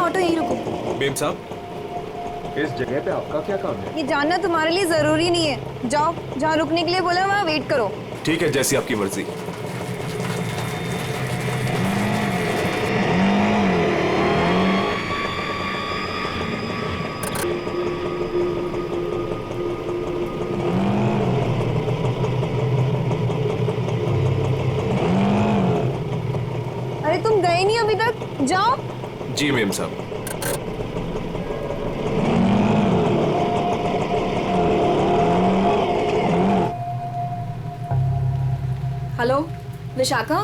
Auto यहीं रुको। Ma'am साहब, इस जगह पे आपका क्या काम है? ये जानना तुम्हारे लिए जरूरी नहीं है। जाओ, जहाँ रुकने के लिए बोला वहाँ वेट करो। ठीक है, जैसी आपकी मर्जी। अरे तुम गए नहीं अभी तक, जाओ। जी मेम साहब। हेलो विशाखा,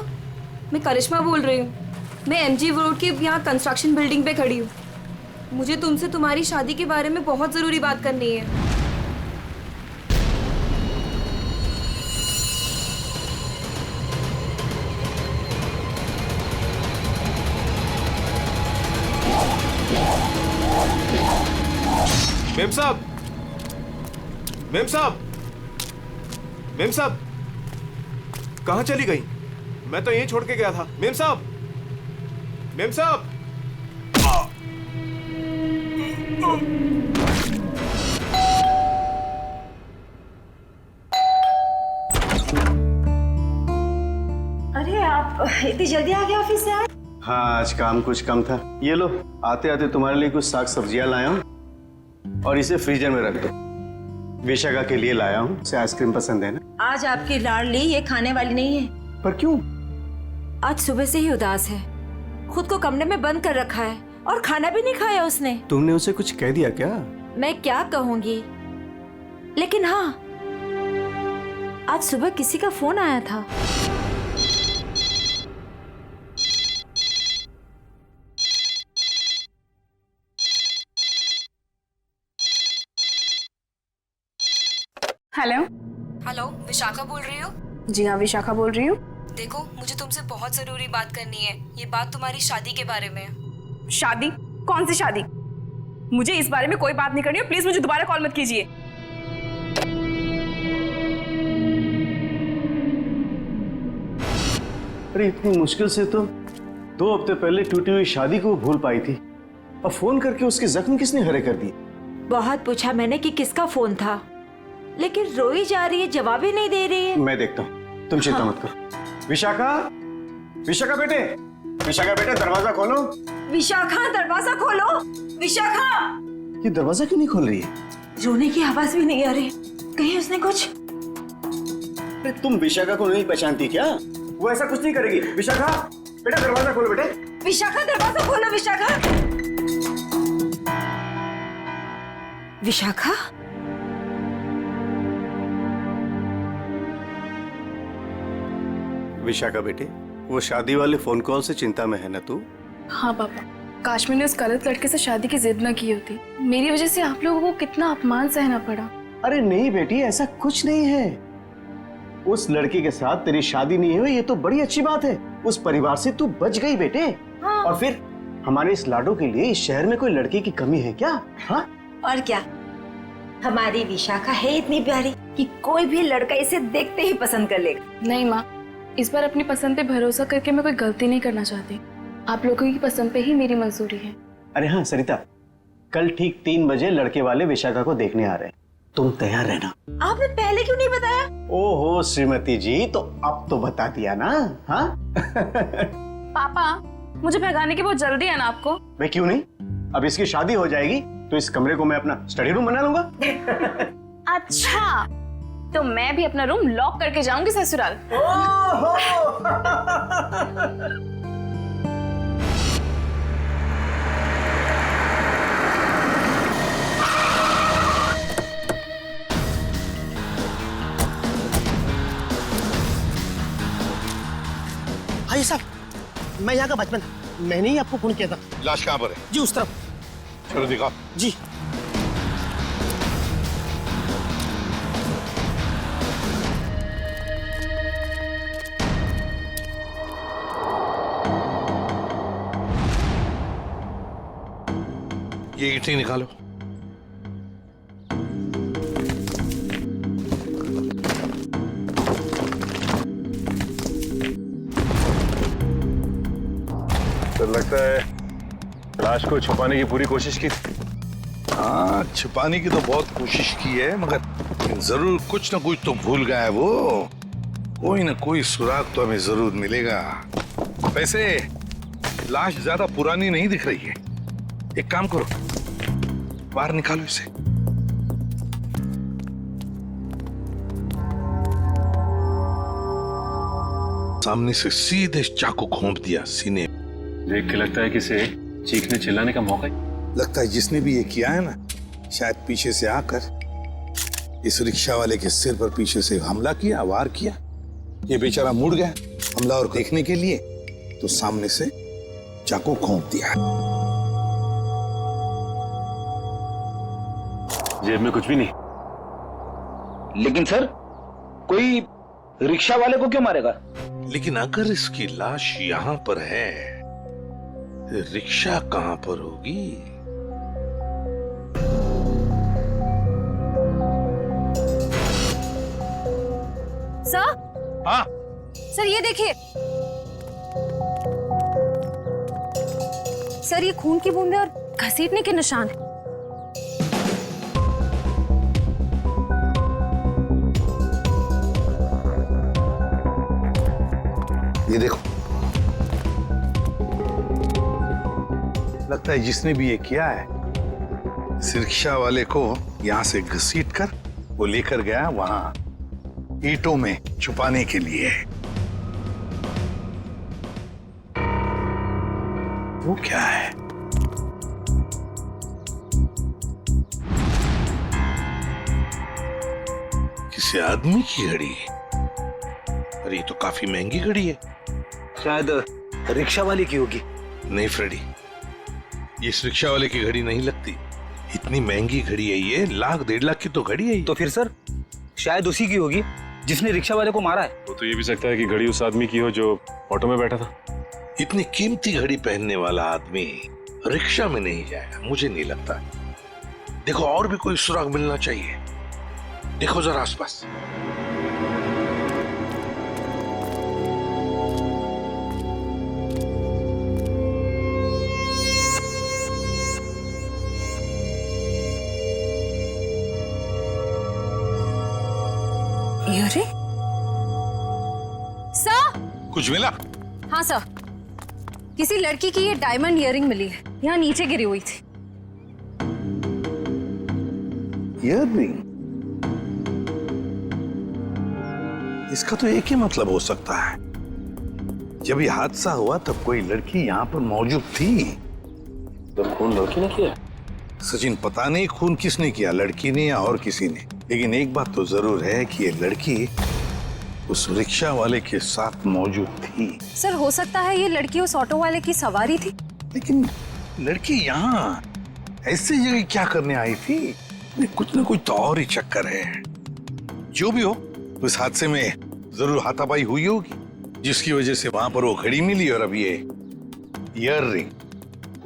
मैं करिश्मा बोल रही हूँ। मैं एमजी रोड की यहाँ कंस्ट्रक्शन बिल्डिंग पे खड़ी हूँ। मुझे तुमसे तुम्हारी शादी के बारे में बहुत ज़रूरी बात करनी है। मेम साहब, मेम साहब, मेम साहब, कहाँ चली गई? मैं तो यहीं छोड़ के गया था। मेम साहब, मेम साहब। अरे आप इतनी जल्दी आ गए ऑफिस से? हाँ, आज काम कुछ कम था। ये लो, आते आते तुम्हारे लिए कुछ साग सब्जियां लाया हूँ और इसे फ्रीजर में रख दो। विशाखा के लिए लाया हूँ, उसे आइसक्रीम पसंद है ना? आज आपकी लाडली ये खाने वाली नहीं है। पर क्यों? आज सुबह से ही उदास है, खुद को कमरे में बंद कर रखा है और खाना भी नहीं खाया उसने। तुमने उसे कुछ कह दिया क्या? मैं क्या कहूंगी, लेकिन हाँ, आज सुबह किसी का फोन आया था। हेलो। हेलो, विशाखा बोल रही हो? जी हाँ, विशाखा बोल रही हूँ। देखो, मुझे तुमसे बहुत ज़रूरी बात करनी है। ये बात तुम्हारी शादी के बारे में है। शादी? कौन सी शादी? मुझे इस बारे में कोई बात नहीं करनी है। प्लीज मुझे दोबारा कॉल मत कीजिए। अरे इतनी मुश्किल से तो 2 हफ्ते पहले टूटी हुई शादी को भूल पाई थी, अब फोन करके उसके जख्म किसने हरे कर दिए? बहुत पूछा मैंने कि किसका फोन था, लेकिन रोई जा रही है, जवाब ही नहीं दे रही है। मैं देखता हूँ, तुम चिंता मत करो। विशाखा, विशाखा बेटे, विशाखा बेटे, दरवाजा खोलो। विशाखा, दरवाजा खोलो। विशाखा! ये दरवाजा क्यों नहीं खोल रही है? रोने की आवाज भी नहीं आ रही। कहीं उसने कुछ? अरे तुम विशाखा को नहीं पहचानती क्या? वो ऐसा कुछ नहीं करेगी। विशाखा बेटा, दरवाजा खोलो बेटे। विशाखा, दरवाजा खोलो। विशाखा! विशाखा? विशाखा बेटे, वो शादी वाले फोन कॉल से चिंता में है ना तू? हाँ पापा, काश मैंने उस गलत लड़के से शादी की जिद न की होती। मेरी वजह से आप लोगों को कितना अपमान सहना पड़ा। अरे नहीं बेटी, ऐसा कुछ नहीं है। उस लड़की के साथ तेरी शादी नहीं हुई, ये तो बड़ी अच्छी बात है। उस परिवार से तू बच गई बेटे। हाँ। और फिर हमारे इस लाडो के लिए इस शहर में कोई लड़की की कमी है क्या? हाँ? और क्या, हमारी विशाखा है इतनी प्यारी कि कोई भी लड़का इसे देखते ही पसंद कर लेगा। नहीं माँ, इस बार अपनी पसंद पे भरोसा करके मैं कोई गलती नहीं करना चाहती। आप लोगों की पसंद पे ही मेरी मंजूरी है। अरे हाँ सरिता, कल ठीक 3 बजे लड़के वाले विशाखा को देखने आ रहे हैं, तुम तैयार रहना। आपने पहले क्यों नहीं बताया? ओहो श्रीमती जी, तो अब तो बता दिया ना। हाँ? पापा, मुझे भगाने की बहुत जल्दी है ना आपको? मैं क्यों नहीं, अब इसकी शादी हो जाएगी तो इस कमरे को मैं अपना स्टडी रूम बना लूंगा। अच्छा, तो मैं भी अपना रूम लॉक करके जाऊंगी ससुराल। भाई साहब, मैं यहाँ का बचपन, मैंने ही आपको फोन किया था। लाश कहाँ पर है? जी उस तरफ। चलो दिखाओ। जी। ये ईंटें निकालो। तो लगता है लाश को छुपाने की पूरी कोशिश की थी। हाँ, छुपाने की तो बहुत कोशिश की है, मगर जरूर कुछ ना कुछ तो भूल गया है वो। कोई ना कोई सुराग तो हमें जरूर मिलेगा। वैसे लाश ज्यादा पुरानी नहीं दिख रही है। एक काम करो, बाहर निकालो इसे। सामने से सीधे चाकू घोंप दिया सीने। देख के लगता है कि इसे चीखने चिल्लाने का मौका ही। लगता है जिसने भी ये किया है ना, शायद पीछे से आकर इस रिक्शा वाले के सिर पर पीछे से हमला किया, वार किया। ये बेचारा मुड़ गया हमला और देखने के लिए, तो सामने से चाकू घोंप दिया। जेब में कुछ भी नहीं। लेकिन सर, कोई रिक्शा वाले को क्यों मारेगा? लेकिन अगर इसकी लाश यहां पर है, रिक्शा कहां पर होगी? सर, हाँ, सर ये देखिए सर, ये खून की बूंदें और घसीटने के निशान हैं। ये देखो, लगता है जिसने भी ये किया है, इस रिक्शा वाले को यहां से घसीट कर वो लेकर गया वहां ईंटों में छुपाने के लिए। वो क्या है? किसी आदमी की घड़ी? अरे ये तो काफी महंगी घड़ी है। शायद रिक्शा वाले की होगी। नहीं फ्रेडी, ये इस रिक्शा वाले की घड़ी नहीं लगती। इतनी महंगी घड़ी है ये, 1,00,000-1.5 लाख की तो घड़ी है ये। तो फिर सर, शायद उसी की होगी जिसने रिक्शा वाले को मारा है। वो तो ये भी सकता है कि घड़ी उस आदमी की हो जो ऑटो में बैठा था। इतनी कीमती घड़ी पहनने वाला आदमी रिक्शा में नहीं जाएगा, मुझे नहीं लगता। देखो और भी कोई सुराग मिलना चाहिए। देखो जरा आसपास। अरे सर, कुछ मिला? हाँ सर, किसी लड़की की ये डायमंड इयररिंग मिली है, यहाँ नीचे गिरी हुई थी। इयररिंग? इसका तो एक ही मतलब हो सकता है, जब ये हादसा हुआ तब कोई लड़की यहाँ पर मौजूद थी। तो खून लड़की ने किया? सचिन, पता नहीं खून किसने किया, लड़की ने या और किसी ने, लेकिन एक बात तो जरूर है कि ये लड़की उस रिक्शा वाले के साथ मौजूद थी। सर हो सकता है ये लड़की उस ऑटो वाले की सवारी थी। लेकिन लड़की यहाँ ऐसी जगह क्या करने आई थी? कुछ ना कुछ तो और ही चक्कर है। जो भी हो, उस हादसे में जरूर हाथापाई हुई होगी, जिसकी वजह से वहां पर वो घड़ी मिली और अब ये इयररिंग।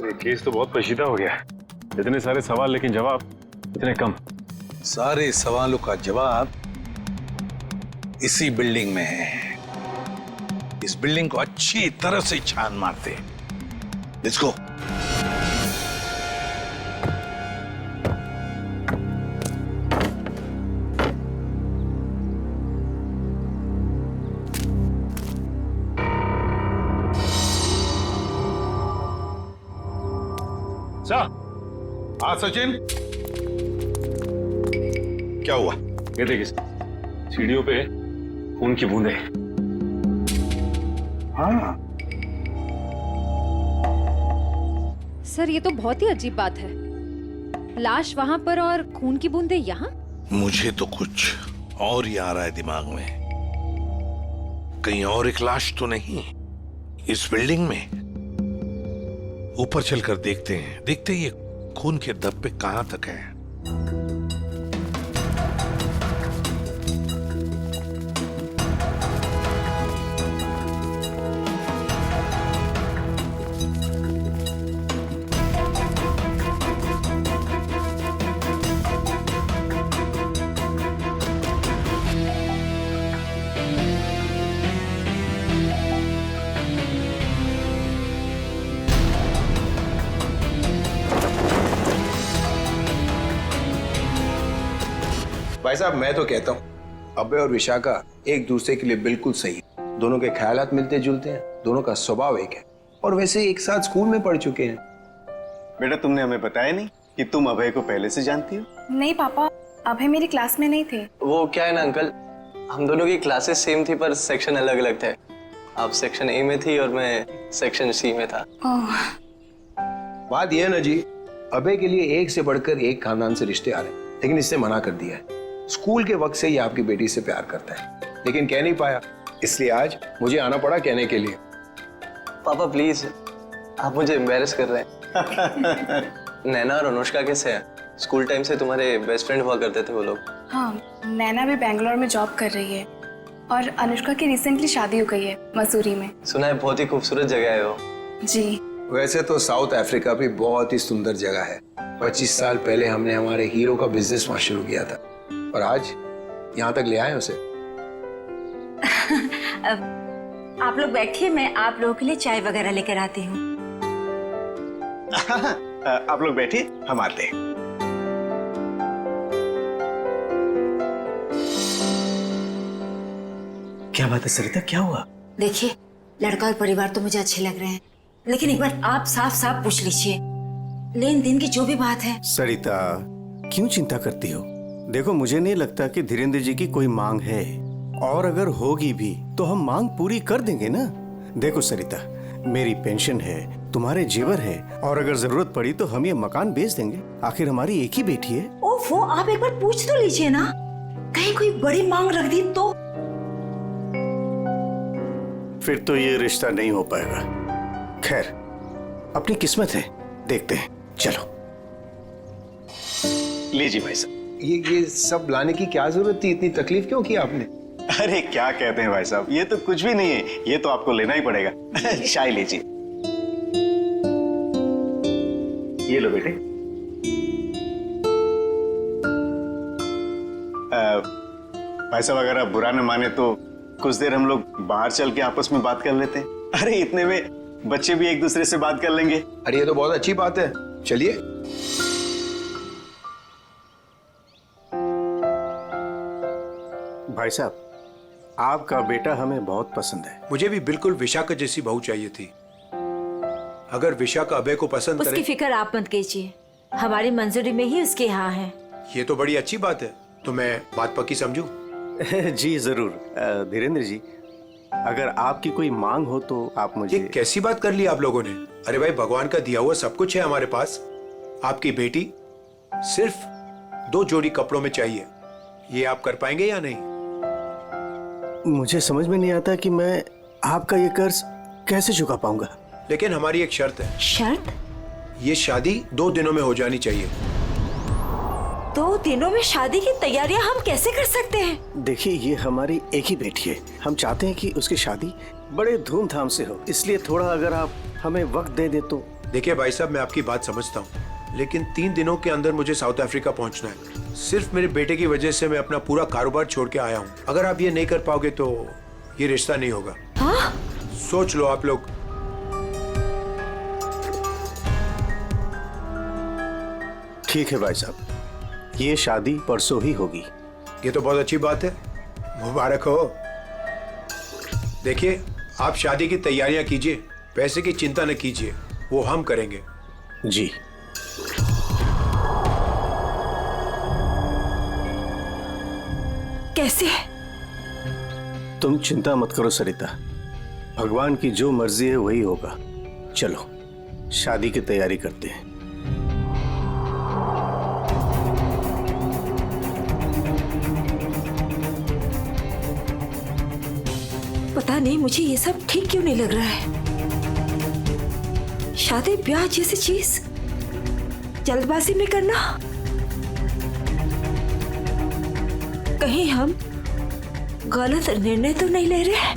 ये केस तो बहुत पेचीदा हो गया। इतने सारे सवाल लेकिन जवाब इतने कम। सारे सवालों का जवाब इसी बिल्डिंग में है। इस बिल्डिंग को अच्छी तरह से छान मारते। Let's go. हाँ सचिन, क्या हुआ? ये देखिए, सीढ़ियों पे खून की बूंदें। हाँ, सर ये तो बहुत ही अजीब बात है, लाश वहां पर और खून की बूंदें यहाँ। मुझे तो कुछ और ही आ रहा है दिमाग में। कहीं और एक लाश तो नहीं इस बिल्डिंग में? ऊपर चलकर देखते हैं, देखते ये खून के धब्बे कहां तक है। भाई साहब मैं तो कहता हूँ अभय और विशाखा एक दूसरे के लिए बिल्कुल सही है। दोनों के ख्यालात मिलते जुलते हैं, दोनों का स्वभाव एक है और वैसे एक साथ स्कूल में पढ़ चुके हैं। बेटा तुमने हमें बताया नहीं कि तुम अभय को पहले से जानती हो? नहीं पापा, अभय मेरी क्लास में नहीं थे। वो क्या है ना अंकल, हम दोनों की क्लासेस सेम थी पर सेक्शन अलग अलग थे। आप सेक्शन ए में थी और मैं सेक्शन सी में था। बात यह है ना जी, अभय के लिए एक से बढ़कर एक खानदान से रिश्ते आ रहे हैं, लेकिन इससे मना कर दिया है। स्कूल के वक्त से ही आपकी बेटी से प्यार करता है, लेकिन कह नहीं पाया, इसलिए आज मुझे आना पड़ा कहने के लिए। पापा प्लीज, आप मुझे एम्बैरेस कर रहे हैं। नैना और अनुष्का कैसे हैं? स्कूल टाइम से तुम्हारे बेस्ट फ्रेंड हुआ करते थे वो लोग। हाँ, नैना भी बेंगलोर में जॉब कर रही है और अनुष्का की रिसेंटली शादी हो गई है मसूरी में। सुना है बहुत ही खूबसूरत जगह है वो। जी। वैसे तो साउथ अफ्रीका भी बहुत ही सुंदर जगह है। 25 साल पहले हमने हमारे हीरो का बिजनेस वहां शुरू किया था और आज यहाँ तक ले आए उसे। आप लोग बैठिए, मैं आप लोगों के लिए चाय वगैरह लेकर आती हूँ। आप लोग बैठिए, हम आते हैं। क्या बात है सरिता, क्या हुआ? देखिए, लड़का और परिवार तो मुझे अच्छे लग रहे हैं, लेकिन एक बार आप साफ साफ पूछ लीजिए, लेन देन की जो भी बात है। सरिता क्यों चिंता करती हो? देखो मुझे नहीं लगता कि धीरेन्द्र जी की कोई मांग है, और अगर होगी भी तो हम मांग पूरी कर देंगे ना। देखो सरिता, मेरी पेंशन है, तुम्हारे जेवर है, और अगर जरूरत पड़ी तो हम ये मकान बेच देंगे। आखिर हमारी एक ही बेटी है। ओफो, आप एक बार पूछ तो लीजिए ना, कहीं कोई बड़ी मांग रख दी तो। फिर तो ये रिश्ता नहीं हो पाएगा। खैर, अपनी किस्मत है, देखते हैं। चलो लीजिए भाई साहब। ये सब लाने की क्या जरूरत थी? इतनी तकलीफ क्यों की आपने? अरे क्या कहते हैं भाई साहब, ये तो कुछ भी नहीं है, ये तो आपको लेना ही पड़ेगा। चाय लीजिए। ये लो बेटे। भाई साहब अगर आप बुरा न माने तो कुछ देर हम लोग बाहर चल के आपस में बात कर लेते हैं। अरे इतने में बच्चे भी एक दूसरे से बात कर लेंगे। अरे ये तो बहुत अच्छी बात है, चलिए। भाई साहब, आपका बेटा हमें बहुत पसंद है। मुझे भी बिल्कुल विशाखा जैसी बहू चाहिए थी। अगर विशाखा अभय को पसंद करे। उसकी फिक्र आप मत कीजिए, हमारी मंजूरी में ही उसके यहाँ है। ये तो बड़ी अच्छी बात है, तो मैं बात पक्की समझूं? जी जरूर। धीरेन्द्र जी, अगर आपकी कोई मांग हो तो आप मुझे। ये कैसी बात कर ली आप लोगों ने? अरे भाई, भगवान का दिया हुआ सब कुछ है हमारे पास। आपकी बेटी सिर्फ 2 जोड़ी कपड़ों में चाहिए, ये आप कर पाएंगे या नहीं? मुझे समझ में नहीं आता कि मैं आपका ये कर्ज कैसे चुका पाऊंगा। लेकिन हमारी एक शर्त है। शर्त? ये शादी 2 दिनों में हो जानी चाहिए। 2 दिनों में शादी की तैयारियां हम कैसे कर सकते हैं? देखिए, ये हमारी एक ही बेटी है, हम चाहते हैं कि उसकी शादी बड़े धूमधाम से हो, इसलिए थोड़ा अगर आप हमें वक्त दे दे तो। देखिए भाई साहब, मैं आपकी बात समझता हूँ, लेकिन 3 दिनों के अंदर मुझे साउथ अफ्रीका पहुंचना है। सिर्फ मेरे बेटे की वजह से मैं अपना पूरा कारोबार छोड़ के आया हूँ। अगर आप ये नहीं कर पाओगे तो ये रिश्ता नहीं होगा। हाँ? सोच लो आप लोग। ठीक है भाई साहब, ये शादी परसों ही होगी। ये तो बहुत अच्छी बात है, मुबारक हो। देखिए, आप शादी की तैयारियां कीजिए, पैसे की चिंता न कीजिए, वो हम करेंगे। जी। कैसे? तुम चिंता मत करो सरिता, भगवान की जो मर्जी है वही होगा। चलो शादी की तैयारी करते हैं। पता नहीं मुझे ये सब ठीक क्यों नहीं लग रहा है। शादी ब्याह जैसी चीज जल्दबाजी में करना, कहीं हम गलत निर्णय तो नहीं ले रहे?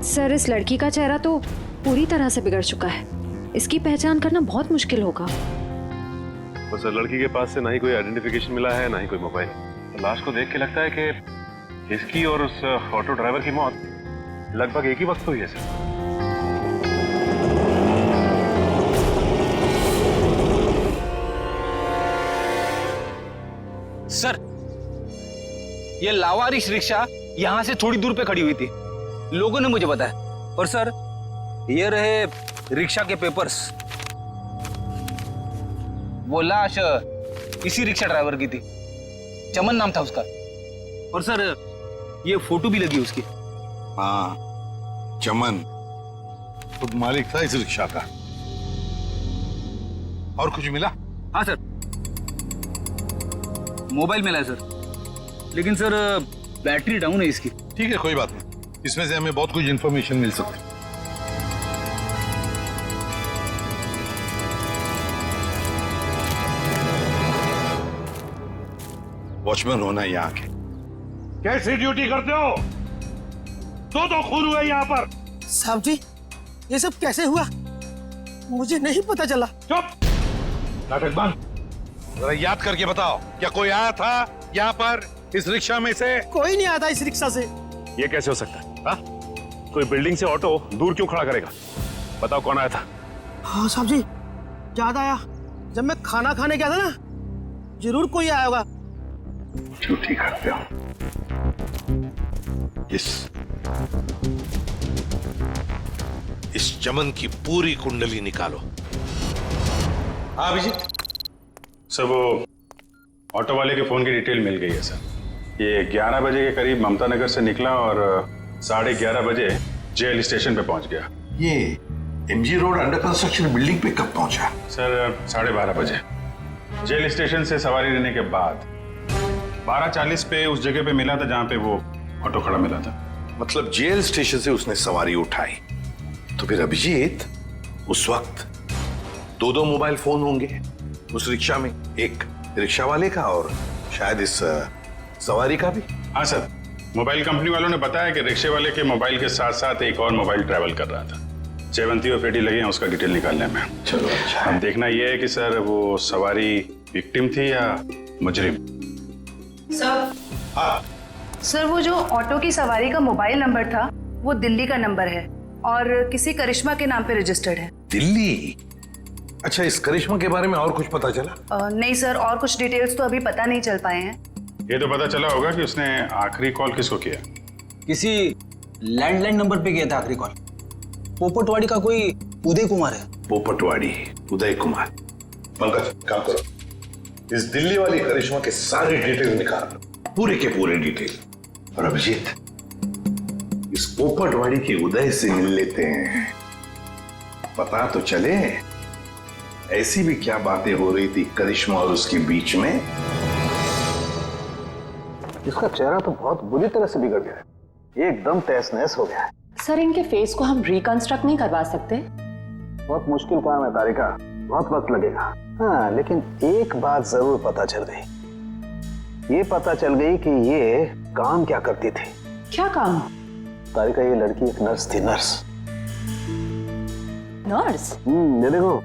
सर, इस लड़की का चेहरा तो पूरी तरह से बिगड़ चुका है, इसकी पहचान करना बहुत मुश्किल होगा। तो सर, लड़की के पास से ना ही कोई आइडेंटिफिकेशन मिला है, ना ही कोई मोबाइल। तो लाश को देख के लगता है कि इसकी और उस ऑटो ड्राइवर की मौत लगभग एक ही वक्त हुई है सर। सर, ये लावारिश रिक्शा यहाँ से थोड़ी दूर पे खड़ी हुई थी, लोगों ने मुझे बताया। और सर, ये रहे रिक्शा के पेपर्स। वो लाश इसी रिक्शा ड्राइवर की थी, चमन नाम था उसका। और सर, ये फोटो भी लगी उसकी। हाँ, चमन खुद मालिक था इस रिक्शा का। और कुछ मिला? हाँ सर, मोबाइल मिला है सर, लेकिन सर बैटरी डाउन है इसकी। ठीक है, कोई बात नहीं, इसमें से हमें बहुत कुछ इंफॉर्मेशन मिल सकती है। वॉचमैन होना यहाँ के कैसी ड्यूटी करते हो? दो खून हुए यहाँ पर। साहब जी, ये सब कैसे हुआ? मुझे नहीं पता चला। चुप, नाटक बंद। जरा याद करके बताओ, क्या कोई आया था यहाँ पर इस रिक्शा में से? कोई नहीं आता इस रिक्शा से। ये कैसे हो सकता है? हा? कोई बिल्डिंग से ऑटो दूर क्यों खड़ा करेगा? बताओ कौन आया था? हाँ साहब जी, याद आया, जब मैं खाना खाने गया था ना, जरूर कोई आया होगा। ड्यूटी करते हो। इस चमन की पूरी कुंडली निकालो। हाँ अभिजीत सर, वो ऑटो वाले के फोन की डिटेल मिल गई है सर। ये 11 बजे के करीब ममता नगर से निकला और 11:30 बजे जेल स्टेशन पे पहुंच गया। ये MG road under construction building पे कब पहुंचा? सर 12:30 बजे जेल स्टेशन से सवारी लेने के बाद 12:40 पे उस जगह पे मिला था जहां पे वो ऑटो खड़ा मिला था। मतलब जेल स्टेशन से उसने सवारी उठाई। तो फिर अभिजीत, उस वक्त दो मोबाइल फोन होंगे उस रिक्शा में, एक रिक्शा वाले का और शायद इस सवारी का भी। हाँ सर, मोबाइल कंपनी वालों ने बताया कि रिक्शे वाले के मोबाइल के साथ साथ एक और मोबाइल ट्रैवल कर रहा था। जयवंती और पेटी लगे हैं उसका डिटेल निकालने में। चलो अच्छा। अब देखना यह है कि सर वो सवारी विक्टिम थी या मुजरिम। सर, हाँ सर वो जो ऑटो की सवारी का मोबाइल नंबर था वो दिल्ली का नंबर है और किसी करिश्मा के नाम पे रजिस्टर्ड है। दिल्ली? अच्छा, इस करिश्मा के बारे में और कुछ पता चला? नहीं सर, और कुछ डिटेल्स तो अभी पता नहीं चल पाए हैं। ये तो पता चला होगा कि उसने आखिरी कॉल किसको किया। किसी लैंडलाइन नंबर पे किया था आखिरी कॉल। पोपटवाड़ी का कोई उदय कुमार है। पोपटवाड़ी, उदय कुमार। पंकज, काम करो, इस दिल्ली वाली करिश्मा के सारे डिटेल निकाल, पूरे के पूरे डिटेल। और अभिजीत, इस पोपटवाड़ी के उदय से मिल लेते हैं, पता तो चले ऐसी भी क्या बातें हो रही थी करिश्मा और उसके बीच में। इसका चेहरा तो बहुत बुरी तरह से बिगड़ गया है, एकदम तहस नहस हो गया है। सर, इनके फेस को हम रिकंस्ट्रक्ट नहीं करवा सकते? बहुत मुश्किल काम है तारिका, बहुत वक्त लगेगा। हाँ, लेकिन एक बात जरूर पता चल गई। ये पता चल गई कि ये काम क्या करती थी। क्या काम? तारिका, ये लड़की एक नर्स थी। नर्स? ये देखो,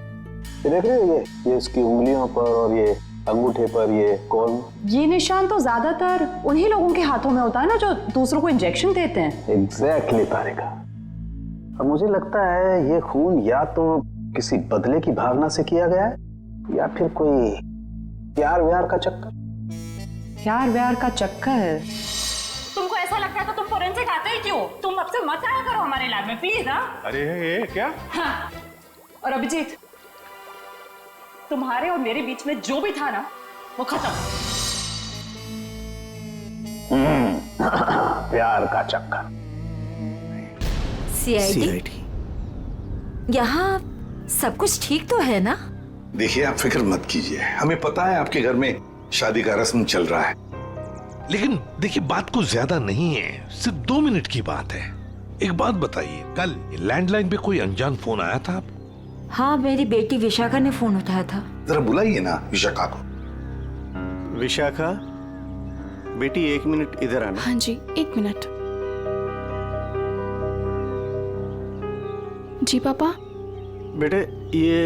ये देख रहे हो, ये इसकी उंगलियों पर और ये अंगूठे पर ये कॉल। ये निशान तो ज्यादातर उन्हीं लोगों के हाथों में होता है ना जो दूसरों को इंजेक्शन देते हैं। एग्जैक्टली तारिका। अब मुझे लगता है ये खून या तो किसी बदले की भावना से किया गया है या फिर कोई प्यार व्यार का चक्कर। प्यार व्यार का चक्कर? तुमको ऐसा लगता है तो तुम फोरेंसिक आते ही क्यों? तुम अब से मत आया करो हमारे लैब में प्लीज। हाँ, अरे ये क्या? हाँ। और अभिजीत, तुम्हारे और मेरे बीच में जो भी था ना वो खत्म। प्यार का चक्कर। सीआईडी? यहाँ सब कुछ ठीक तो है ना? देखिए, आप फिक्र मत कीजिए, हमें पता है आपके घर में शादी का रस्म चल रहा है, लेकिन देखिए बात कुछ ज्यादा नहीं है, सिर्फ 2 मिनट की बात है। एक बात बताइए, कल लैंडलाइन पे कोई अनजान फोन आया था आपको? हाँ, मेरी बेटी विशाखा ने फोन उठाया था। जरा बुलाइए ना विशाखा को। विशाखा बेटी, 1 मिनट इधर आना। हाँ जी, 1 मिनट। जी पापा। बेटे ये।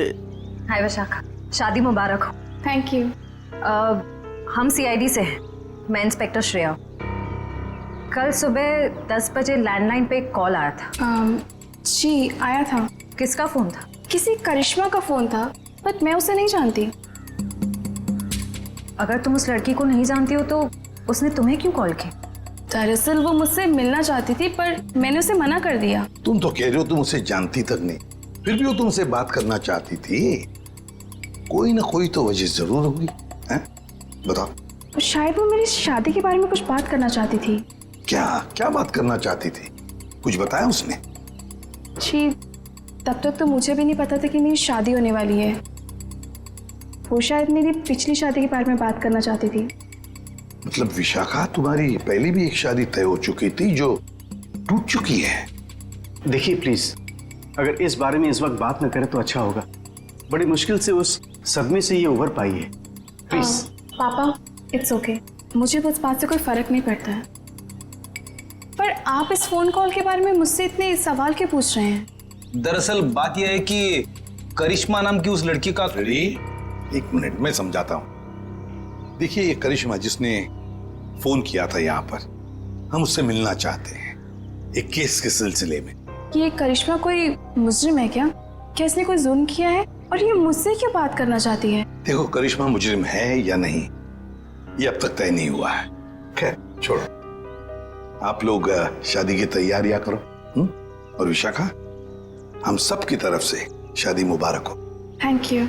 हाय विशाखा, शादी मुबारक हो। Thank you. हम सीआईडी से हैं, मैं इंस्पेक्टर श्रेया। कल सुबह 10 बजे लैंडलाइन पे एक कॉल आया था। जी आया था। किसका फोन था? किसी करिश्मा का फोन था, बट मैं उसे नहीं जानती। अगर तुम उस लड़की को नहीं जानती हो तो उसने तुम्हें क्यों कॉल की? दरअसल वो मुझसे मिलना चाहती थी पर मैंने उसे मना कर दिया। तुम तो कह रहे हो तुम उसे जानती तक नहीं, फिर भी वो तुमसे बात करना चाहती थी। कोई ना कोई तो वजह जरूर होगी, हैं? बताओ। शायद वो मेरी शादी के बारे में कुछ बात करना चाहती थी। क्या क्या बात करना चाहती थी? कुछ बताया उसने? जी, तब तक तो मुझे भी नहीं पता था कि मेरी शादी होने वाली है। वो शायद मेरी पिछली शादी के बारे में बात करना चाहती थी। मतलब विशाखा, तुम्हारी पहले भी एक शादी तय हो चुकी थी जो टूट चुकी है। देखिए प्लीज, अगर इस बारे में इस वक्त बात न करें तो अच्छा होगा। बड़ी मुश्किल से उस सदमे से ये उभर पाई है। प्लीज। पापा, इट्स ओके, मुझे उस बात से कोई फर्क नहीं पड़ता है। पर आप इस फोन कॉल के बारे में मुझसे इतने सवाल क्यों पूछ रहे हैं? दरअसल बात यह है कि करिश्मा नाम की उस लड़की का। एक मिनट, मैं समझाता हूं। देखिए, ये करिश्मा जिसने फोन किया था यहाँ पर, हम उससे मिलना चाहते हैं एक केस के सिलसिले में। ये करिश्मा कोई मुजरिम है क्या? क्या इसने कोई जुल्म किया है और ये मुझसे क्यों बात करना चाहती है? देखो, करिश्मा मुजरिम है या नहीं ये अब तक तय नहीं हुआ है। खैर छोड़ो, आप लोग शादी की तैयारियां करो। और विशाखा, हम सब की तरफ से शादी मुबारक हो। Thank you.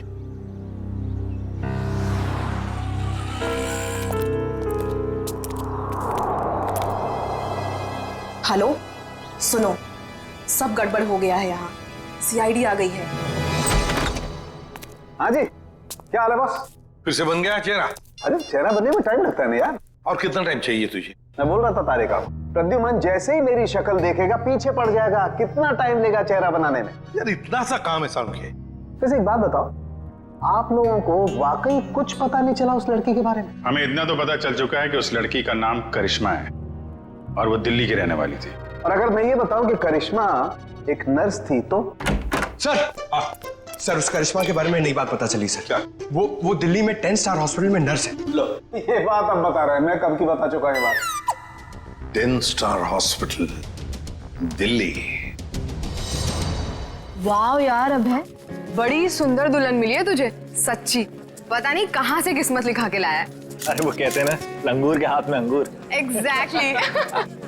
हेलो, सुनो, सब गड़बड़ हो गया है यहाँ। सीआईडी आ गई है। हाँ जी, क्या हाल है बॉस? फिर से बन गया चेहरा? अरे चेहरा बनने में टाइम लगता है ना यार। और कितना टाइम चाहिए तुझे? मैं बोल रहा था तारिका को, प्रद्युमन जैसे ही मेरी शक्ल देखेगा पीछे पड़ जाएगा। कितना टाइम लेगा चेहरा बनाने में? यार इतना सा काम है सामने। वैसे एक बात बताओ, आप लोगों को वाकई कुछ पता नहीं चला उस लड़की के बारे में? हमें इतना तो पता चल चुका है कि उस लड़की का नाम करिश्मा है और वो दिल्ली की रहने वाली थी। और अगर मैं ये बताऊं कि करिश्मा एक नर्स थी तो? सर, उस करिश्मा के बारे में नई बात पता चली सर। क्या? वो दिल्ली में 10 स्टार हॉस्पिटल में नर्स है। लो, ये बात अब बता रहे हैं, मैं कब की बता चुका ये बात। 10 स्टार हॉस्पिटल, दिल्ली। वाह यार अभय, बड़ी सुंदर दुल्हन मिली है तुझे, सच्ची। पता नहीं कहाँ से किस्मत लिखा के लाया है। अरे वो कहते हैं ना, लंगूर के हाथ में अंगूर। एग्जैक्टली।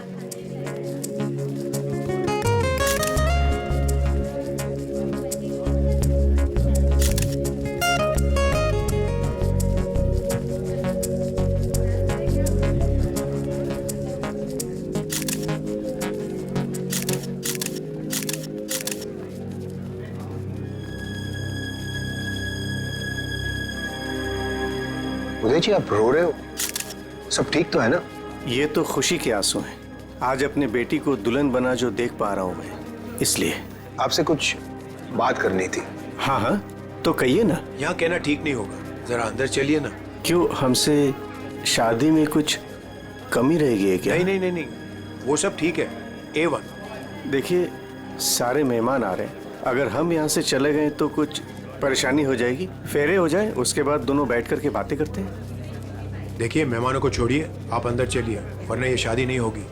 उदय जी, आप रो रहे हो? सब ठीक तो है ना? ये तो खुशी के आंसू हैं। आज अपने बेटी को दुल्हन बना जो देख पा रहा हूं मैं, इसलिए। आपसे कुछ बात करनी थी। हाँ हाँ, तो कहिए ना। यहाँ कहना ठीक नहीं होगा, जरा अंदर चलिए ना। क्यों, हमसे शादी में कुछ कमी रहेगी है क्या? नहीं, वो सब ठीक है, A1। देखिए, सारे मेहमान आ रहे हैं, अगर हम यहाँ से चले गए तो कुछ परेशानी हो जाएगी। फेरे हो जाए, उसके बाद दोनों बैठ करके बातें करते हैं। देखिए, मेहमानों को छोड़िए, आप अंदर चलिए, वरना ये शादी नहीं होगी।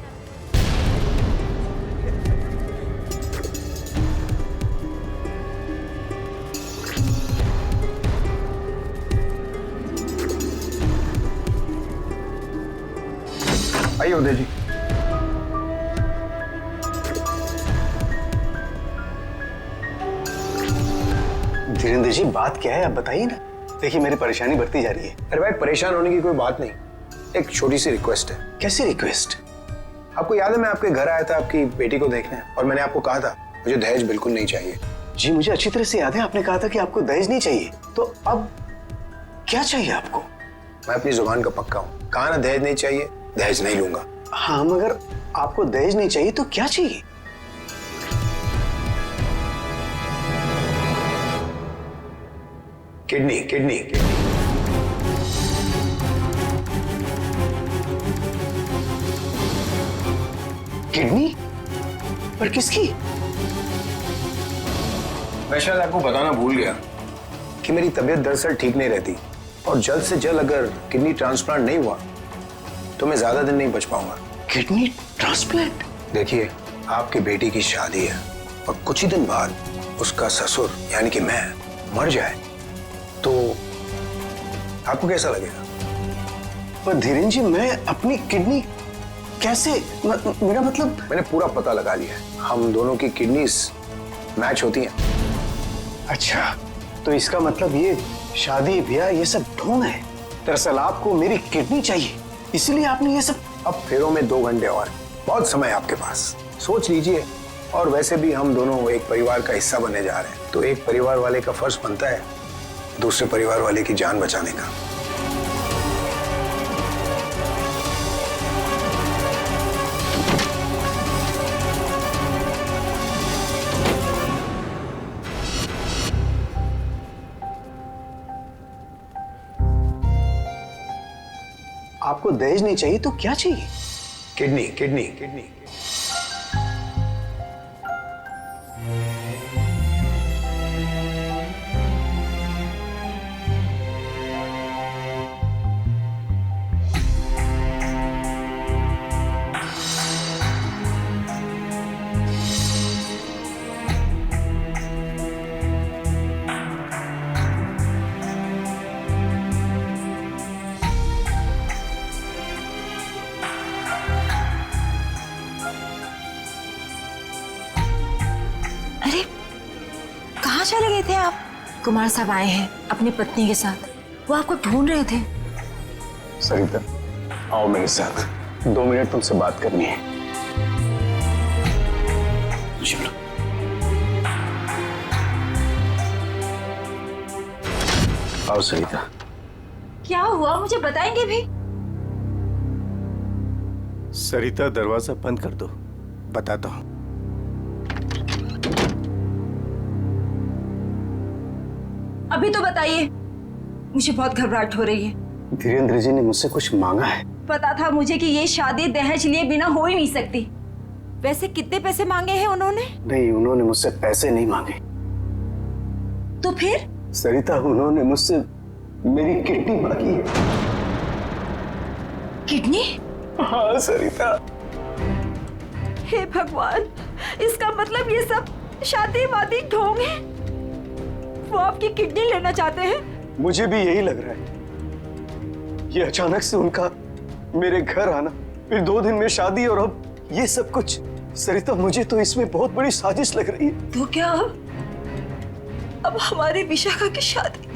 आइए उदय जी। धीरेन्द्र जी, बात क्या है आप बताइए ना। देखिए, मेरी परेशानी बढ़ती जा रही है। अरे भाई, परेशान होने की कोई बात नहीं, एक छोटी सी रिक्वेस्ट है। कैसी रिक्वेस्ट? आपको याद है मैं आपके घर आया था आपकी बेटी को देखने, और मैंने आपको कहा था मुझे दहेज बिल्कुल नहीं चाहिए। जी मुझे अच्छी तरह से याद है, आपने कहा था कि आपको दहेज नहीं चाहिए। तो अब क्या चाहिए आपको? मैं अपनी जुबान का पक्का हूँ, कहा ना दहेज नहीं चाहिए, दहेज नहीं लूंगा। हाँ, मगर आपको दहेज नहीं चाहिए तो क्या चाहिए? किडनी। किडनी? पर किसकी? मैं शायद आपको बताना भूल गया कि मेरी तबीयत दरअसल ठीक नहीं रहती, और जल्द से जल्द अगर किडनी ट्रांसप्लांट नहीं हुआ तो मैं ज्यादा दिन नहीं बच पाऊंगा। Kidney transplant? देखिए, आपकी बेटी की शादी है और कुछ ही दिन बाद उसका ससुर यानी कि मैं मर जाए तो आपको कैसा लगेगा? पर धीरेन जी, मैं अपनी किडनी कैसे मेरा मतलब। मैंने पूरा पता लगा लिया है, हम दोनों की किडनीज मैच होती हैं। अच्छा, तो इसका मतलब ये शादी ब्याह ये सब ढोंग है। दरअसल आपको मेरी किडनी चाहिए, इसलिए आपने ये सब। अब फेरों में 2 घंटे और, बहुत समय आपके पास, सोच लीजिए। और वैसे भी हम दोनों एक परिवार का हिस्सा बनने जा रहे हैं, तो एक परिवार वाले का फर्ज बनता है दूसरे परिवार वाले की जान बचाने का। आपको दहेज नहीं चाहिए तो क्या चाहिए? Kidney kidney kidney. कहाँ चले गए थे आप? कुमार साहब आए हैं अपनी पत्नी के साथ, वो आपको ढूंढ रहे थे। सरिता, आओ मेरे साथ, 2 मिनट तुमसे बात करनी है। चलो। आओ सरिता। क्या हुआ, मुझे बताएंगे भी? सरिता, दरवाजा बंद कर दो, बताता हूं। अभी तो बताइए, मुझे बहुत घबराहट हो रही है। धीरेन्द्र जी ने मुझसे कुछ मांगा है। पता था मुझे कि ये शादी दहेज लिए बिना हो ही नहीं सकती। वैसे कितने पैसे मांगे हैं उन्होंने? नहीं, उन्होंने मुझसे पैसे नहीं मांगे। तो फिर? सरिता, उन्होंने मुझसे मेरी किडनी मांगी है। किडनी? हाँ सरिता। हे भगवान, इसका मतलब ये सब शादी वादी ढोंग है। वो आपकी किडनी लेना चाहते हैं? मुझे भी यही लग रहा है। ये अचानक से उनका मेरे घर आना, फिर 2 दिन में शादी, और अब ये सब कुछ। सरिता, मुझे तो इसमें बहुत बड़ी साजिश लग रही है। तो क्या अब हमारी विशाखा की शादी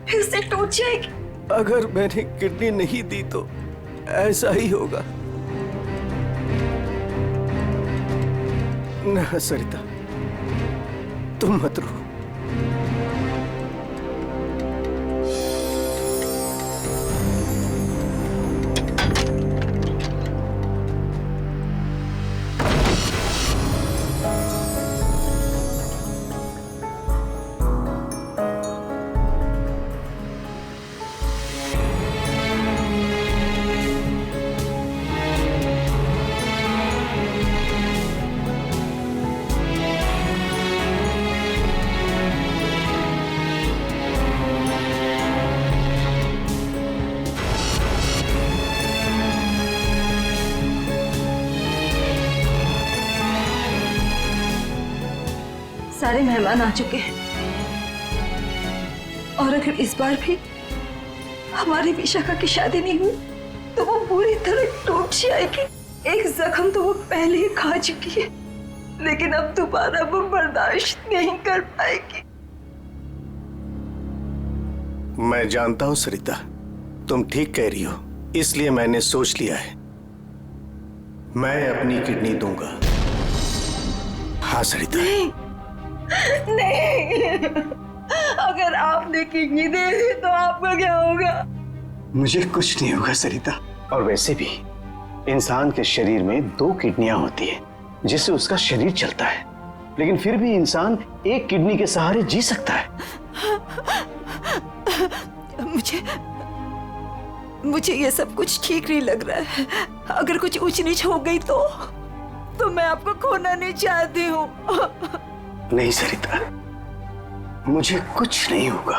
फिर से टूट जाएगी? अगर मैंने किडनी नहीं दी तो ऐसा ही होगा। ना सरिता, तुम मत रो। सारे मेहमान आ चुके हैं, और अगर इस बार भी हमारी विशाखा की शादी नहीं हुई तो वो पूरी तरह टूट जाएगी। एक जख्म तो वो पहले ही खा चुकी है, लेकिन अब दोबारा वो बर्दाश्त नहीं कर पाएगी। मैं जानता हूं सरिता, तुम ठीक कह रही हो, इसलिए मैंने सोच लिया है, मैं अपनी किडनी दूंगा। हाँ सरिता। नहीं, अगर आपने किडनी दे दी तो आपका क्या होगा? मुझे कुछ नहीं होगा सरिता। और वैसे भी इंसान के शरीर में 2 किडनियां होती है जिससे उसका शरीर चलता है, लेकिन फिर भी इंसान एक किडनी के सहारे जी सकता है। मुझे ये सब कुछ ठीक नहीं लग रहा है। अगर कुछ ऊंच नीच हो गई तो मैं आपको खोना नहीं चाहती हूँ। नहीं सरिता, मुझे कुछ नहीं होगा,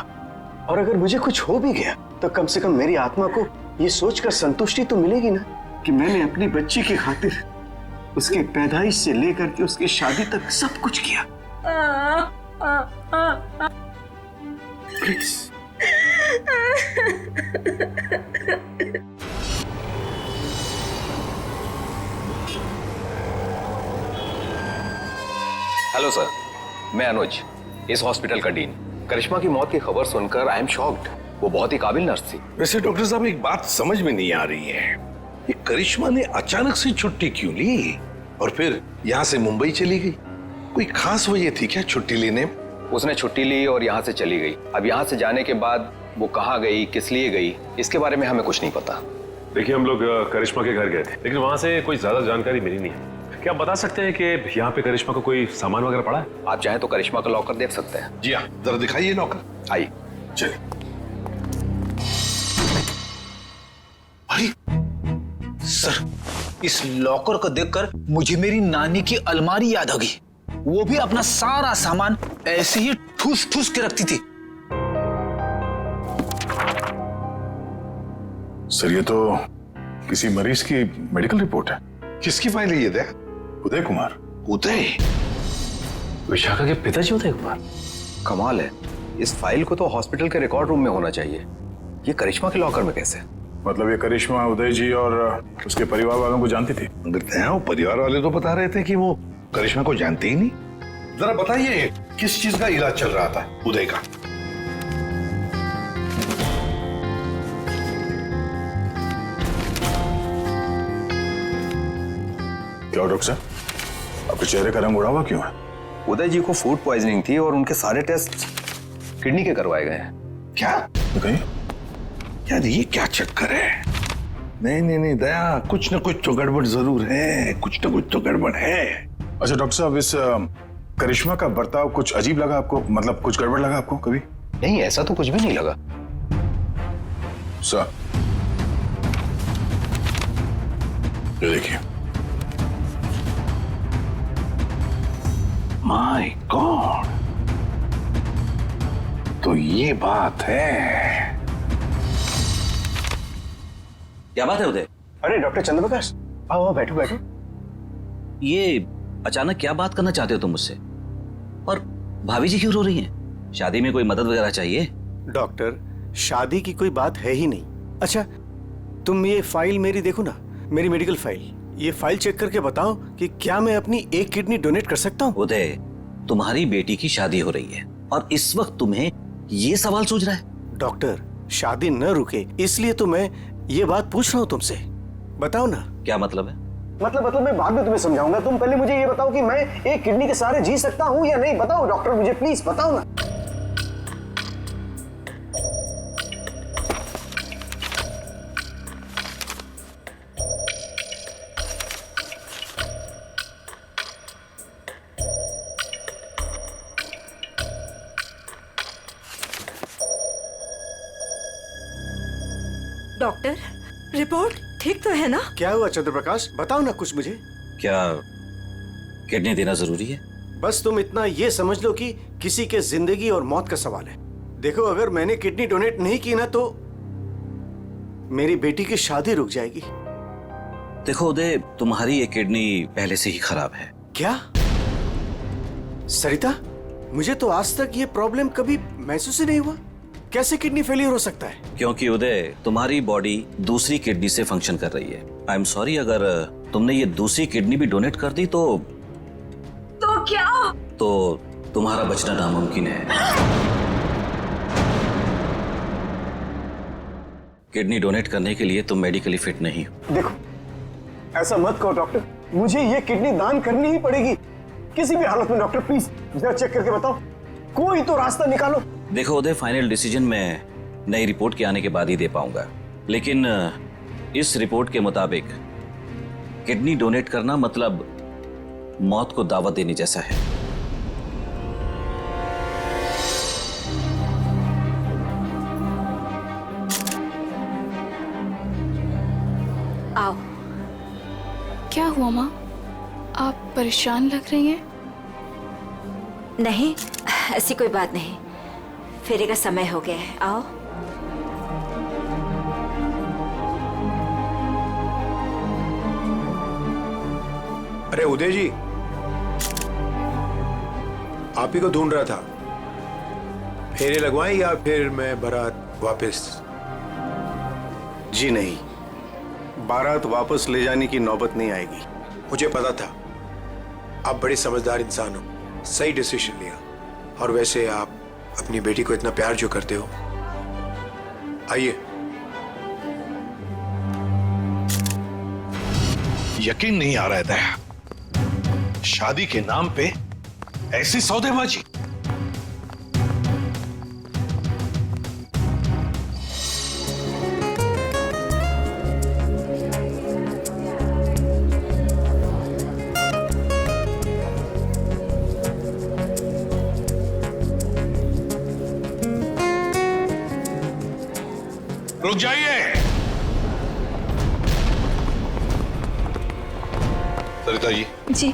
और अगर मुझे कुछ हो भी गया तो कम से कम मेरी आत्मा को ये सोचकर संतुष्टि तो मिलेगी ना कि मैंने अपनी बच्ची की खातिर उसके पैदाइश से लेकर के उसकी शादी तक सब कुछ किया। प्लीज हेलो सर, मैं अनुज, इस हॉस्पिटल का डीन। करिश्मा की मौत की खबर सुनकर आई एम शॉक्ड। वो बहुत ही काबिल नर्स थी। वैसे डॉक्टर साहब एक बात समझ में नहीं आ रही है, ये करिश्मा ने अचानक से छुट्टी क्यों ली और फिर यहाँ से मुंबई चली गई? कोई खास वजह थी क्या छुट्टी लेने में? उसने छुट्टी ली और यहाँ से चली गई। अब यहाँ से जाने के बाद वो कहाँ गई, किस लिए गई, इसके बारे में हमें कुछ नहीं पता। देखिए, हम लोग करिश्मा के घर गए थे, लेकिन वहां से कोई ज्यादा जानकारी मिली नहीं है। क्या आप बता सकते हैं कि यहाँ पे करिश्मा को कोई सामान वगैरह पड़ा है? आप चाहें तो करिश्मा का लॉकर देख सकते हैं। जी हाँ, जरा दिखाइए लॉकर। आइए। चलिए। अरे सर, इस लॉकर को देखकर मुझे मेरी नानी की अलमारी याद आ गई। वो भी अपना सारा सामान ऐसे ही ठूस ठूस के रखती थी। सर, ये तो किसी मरीज की मेडिकल रिपोर्ट है। किसकी फाइल है ये? दे उदय कुमार। उदय? विशाखा के पिताजी उदय कुमार? कमाल है, इस फाइल को तो हॉस्पिटल के रिकॉर्ड रूम में होना चाहिए। ये करिश्मा के लॉकर में कैसे? मतलब ये करिश्मा उदय जी और उसके परिवार वालों को जानती थी? वो परिवार वाले तो बता रहे थे कि वो करिश्मा को जानते ही नहीं। जरा बताइए, किस चीज का इलाज चल रहा था उदय का? क्या डॉक्टर साहब, आपके चेहरे का रंग उड़ा हुआ क्यों है? उदय जी को फूड पॉइजनिंग थी और उनके सारे टेस्ट किडनी के करवाए गए हैं। क्या? कहीं यार ये क्या चक्कर है? नहीं नहीं नहीं दया, कुछ ना कुछ तो गड़बड़ जरूर है, कुछ ना कुछ तो गड़बड़ है। अच्छा डॉक्टर साहब, इस करिश्मा का बर्ताव कुछ अजीब लगा आपको? मतलब कुछ गड़बड़ लगा आपको कभी? नहीं, ऐसा तो कुछ भी नहीं लगा। सर, ये देखिए। माय गॉड, तो ये बात है। क्या बात है उदय? अरे डॉक्टर चंद्रप्रकाश, आओ बैठो बैठो। ये अचानक क्या बात करना चाहते हो तुम मुझसे? और भाभी जी क्यों रो रही हैं? शादी में कोई मदद वगैरह चाहिए? डॉक्टर, शादी की कोई बात है ही नहीं। अच्छा, तुम ये फाइल मेरी देखो ना, मेरी मेडिकल फाइल। ये फाइल चेक करके बताओ कि क्या मैं अपनी एक किडनी डोनेट कर सकता हूँ? उदय, तुम्हारी बेटी की शादी हो रही है और इस वक्त तुम्हें ये सवाल सूझ रहा है? डॉक्टर, शादी न रुके इसलिए तो मैं ये बात पूछ रहा हूँ तुमसे। बताओ ना। क्या मतलब है? मतलब मैं बाद में तुम्हें समझाऊंगा। तुम पहले मुझे ये बताओ कि मैं एक किडनी के सहारे जी सकता हूँ या नहीं। बताओ डॉक्टर, मुझे प्लीज बताओ ना। डॉक्टर, रिपोर्ट ठीक तो है ना? क्या हुआ चंद्रप्रकाश, बताओ ना कुछ मुझे। क्या किडनी देना जरूरी है? बस तुम इतना ये समझ लो कि किसी के जिंदगी और मौत का सवाल है। देखो, अगर मैंने किडनी डोनेट नहीं की ना तो मेरी बेटी की शादी रुक जाएगी। देखो उदय, तुम्हारी ये किडनी पहले से ही खराब है। क्या? सरिता, मुझे तो आज तक ये प्रॉब्लम कभी महसूस ही नहीं हुआ। कैसे किडनी फेलियर हो सकता है? क्योंकि उदय, तुम्हारी बॉडी दूसरी किडनी से फंक्शन कर रही है। आई एम सॉरी, अगर तुमने ये दूसरी किडनी भी डोनेट कर दी तो क्या? तो तुम्हारा बचना नामुमकिन है। किडनी डोनेट करने के लिए तुम मेडिकली फिट नहीं हो। देखो, ऐसा मत कहो डॉक्टर, मुझे ये किडनी दान करनी ही पड़ेगी किसी भी हालत में। डॉक्टर प्लीज जरा चेक करके बताओ, कोई तो रास्ता निकालो। देखो उदय, फाइनल डिसीजन मैं नई रिपोर्ट के आने के बाद ही दे पाऊंगा, लेकिन इस रिपोर्ट के मुताबिक किडनी डोनेट करना मतलब मौत को दावत देने जैसा है। आओ। क्या हुआ माँ, आप परेशान लग रही हैं? नहीं, ऐसी कोई बात नहीं। फेरे का समय हो गया है, आओ। अरे उदय जी, आप ही को ढूंढ रहा था। फेरे लगवाएं या फिर मैं बारात वापस? जी नहीं, बारात वापस ले जाने की नौबत नहीं आएगी। मुझे पता था आप बड़े समझदार इंसान हो, सही डिसीजन लिया। और वैसे आप अपनी बेटी को इतना प्यार जो करते हो, आइए। यकीन नहीं आ रहा है दया, शादी के नाम पे ऐसी सौदेबाजी। रुक जाइए। सरिता जी। जी।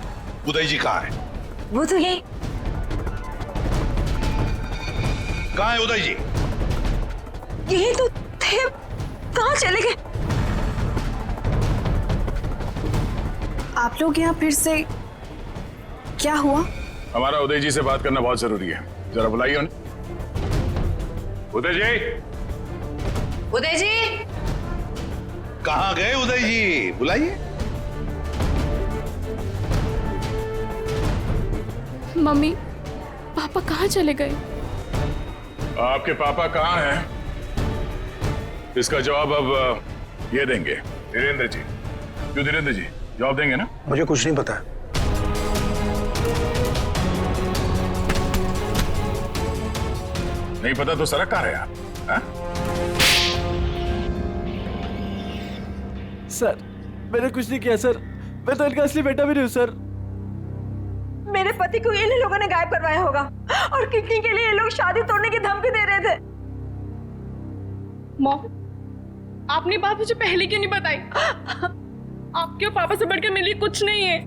उदय जी कहाँ है? वो तो यही। कहाँ है उदय जी? यही तो थे, कहाँ चले गए? आप लोग यहाँ फिर से, क्या हुआ? हमारा उदय जी से बात करना बहुत जरूरी है, जरा बुलाइए उन्हें। उदय जी। उदय जी। कहाँ गए उदय जी? बुलाइए। मम्मी, पापा कहाँ चले गए? आपके पापा कहाँ हैं? इसका जवाब अब ये देंगे धीरेन्द्र जी। क्यों धीरेन्द्र जी, जवाब देंगे ना? मुझे कुछ नहीं पता। नहीं पता तो सड़क कहाँ है आप? हाँ? सर, मैंने कुछ नहीं किया सर, मैं तो इनका असली बेटा भी नहीं हूँ सर। मेरे पति को इन लोगों ने गायब करवाया होगा और किडनी के लिए ये लोग शादी तोड़ने की धमकी दे रहे थे। मॉम, आपने बात मुझे पहले क्यों नहीं बताई? आपके और पापा से बढ़कर मेरे लिए कुछ नहीं है।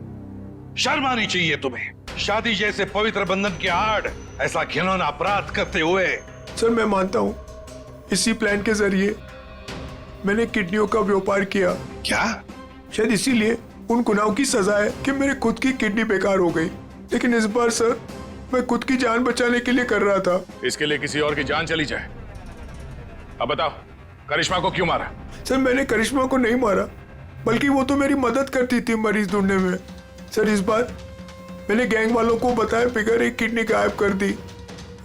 शर्म आनी चाहिए तुम्हें, शादी जैसे पवित्र बंधन के आड़ ऐसा घिनौना अपराध करते हुए। सर मैं मानता हूँ इसी प्लान के जरिए मैंने किडनियों का व्यापार किया। क्या? शायद इसीलिए उन गुनाहों की सजा है कि मेरे खुद की किडनी बेकार हो गई, लेकिन इस बार सर मैं खुद की जान बचाने के लिए कर रहा था। इसके लिए किसी और की जान चली जाए? अब बताओ, करिश्मा को क्यों मारा? सर मैंने करिश्मा को नहीं मारा, बल्कि वो तो मेरी मदद करती थी मरीज ढूंढने में। सर इस बार मैंने गैंग वालों को बताया बिगैर एक किडनी गायब कर दी।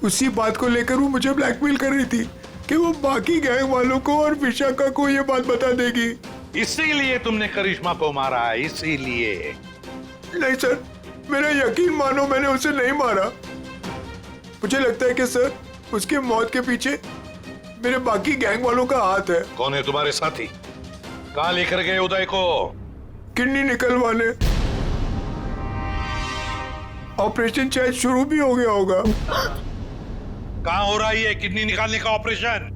उसी बात को लेकर वो मुझे ब्लैकमेल कर रही थी कि वो बाकी गैंग वालों को और विशाखा को ये बात बता देगी। इसीलिए तुमने करिश्मा को मारा? इसीलिए? नहीं सर, मेरा यकीन मानो, मैंने उसे नहीं मारा। मुझे लगता है कि सर उसके मौत के पीछे मेरे बाकी गैंग वालों का हाथ है। कौन है तुम्हारे साथी? कहाँ लेकर गए उदय को? किडनी निकलवाने। ऑपरेशन शायद शुरू भी हो गया होगा। कहाँ हो रहा है ये किडनी निकालने का ऑपरेशन?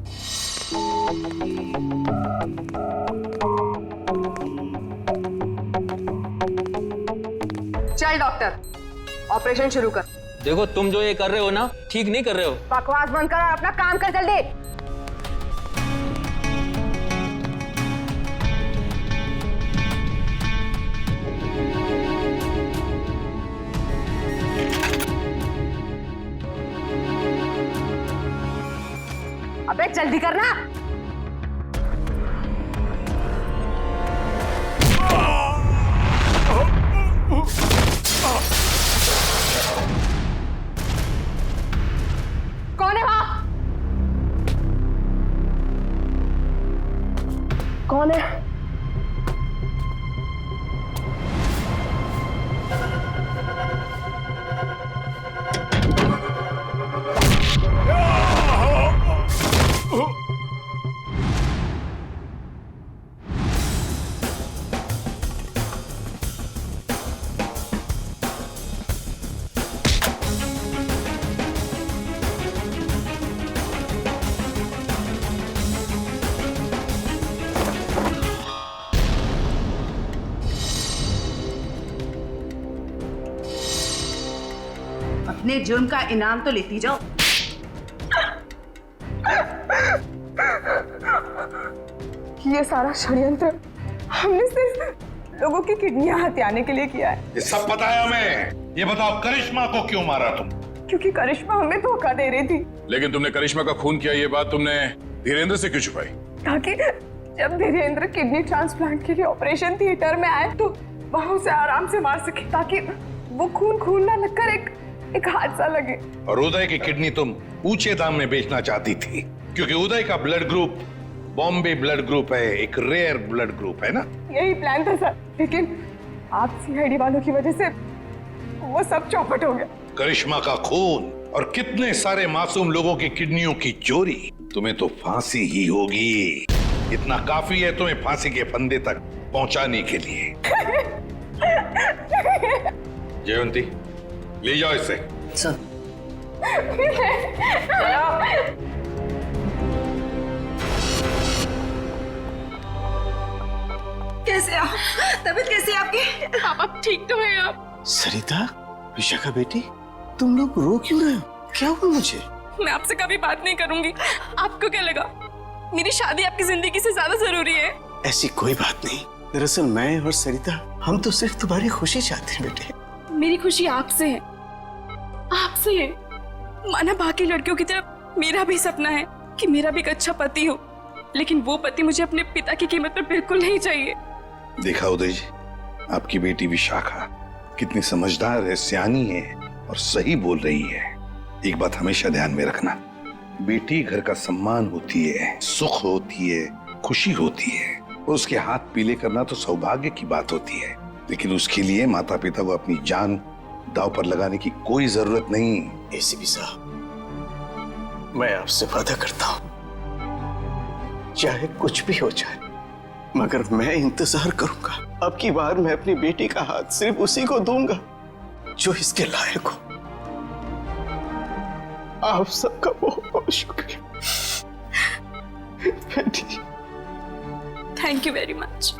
चल डॉक्टर, ऑपरेशन शुरू कर। देखो तुम जो ये कर रहे हो ना, ठीक नहीं कर रहे हो। बकवास बंद कर और अपना काम कर जल्दी। अबे जल्दी करना। कौन है वहां? कौन है? अपने जुर्म का इनाम तो लेती जाओ। ये सारा षड्यंत्र हमने सिर्फ लोगों की किडनियां हथियाने के लिए किया है। ये सब पता है हमें। ये बताओ करिश्मा को क्यों मारा तुम? क्योंकि करिश्मा हमें धोखा दे रही थी। लेकिन तुमने करिश्मा का खून किया, ये बात तुमने धीरेन्द्र से क्यों छुपाई? ताकि जब धीरेन्द्र किडनी ट्रांसप्लांट के लिए ऑपरेशन थिएटर में आए तो वहां उसे आराम से मार सके, ताकि वो खून ना लगकर एक हादसा लगे। और उदय की किडनी तुम ऊंचे दाम में बेचना चाहती थी, क्योंकि उदय का blood group Bombay blood group है, एक रेयर ब्लड ग्रुप है ना। यही प्लान था सर, लेकिन आप सीआईडी वालों की वजह से वो सब चौपट हो गया। करिश्मा का खून और कितने सारे मासूम लोगों की किडनियों की चोरी, तुम्हें तो फांसी ही होगी। इतना काफी है तुम्हें फांसी के फंदे तक पहुंचाने के लिए। जयवंती, ले जाओ इसे। सर। कैसे आप? तबीयत कैसी है आपकी? आप ठीक तो हैं आप? सरिता, विशाखा बेटी, तुम लोग रो क्यों रहे हो? क्या हुआ मुझे? मैं आपसे कभी बात नहीं करूंगी। आपको क्या लगा मेरी शादी आपकी जिंदगी से ज्यादा जरूरी है? ऐसी कोई बात नहीं। दरअसल मैं और सरिता, हम तो सिर्फ तुम्हारी खुशी चाहते हैं बेटे। मेरी खुशी आपसे है, आपसे है। माना बाकी लड़कियों की तरह मेरा भी सपना है कि मेरा भी एक अच्छा पति हो, लेकिन वो पति मुझे अपने पिता की कीमत पर बिल्कुल नहीं चाहिए। देखा उदय जी, आपकी बेटी विशाखा कितनी समझदार है, सियानी है और सही बोल रही है। एक बात हमेशा ध्यान में रखना, बेटी घर का सम्मान होती है, सुख होती है, खुशी होती है। उसके हाथ पीले करना तो सौभाग्य की बात होती है, लेकिन उसके लिए माता पिता को अपनी जान दांव पर लगाने की कोई जरूरत नहीं। एसीपी साहब, मैं आपसे वादा करता हूं, चाहे कुछ भी हो जाए, मगर मैं इंतजार करूंगा। अब की बार मैं अपनी बेटी का हाथ सिर्फ उसी को दूंगा जो इसके लायक हो। आप सबका बहुत बहुत शुक्रिया बेटी। Thank you very much.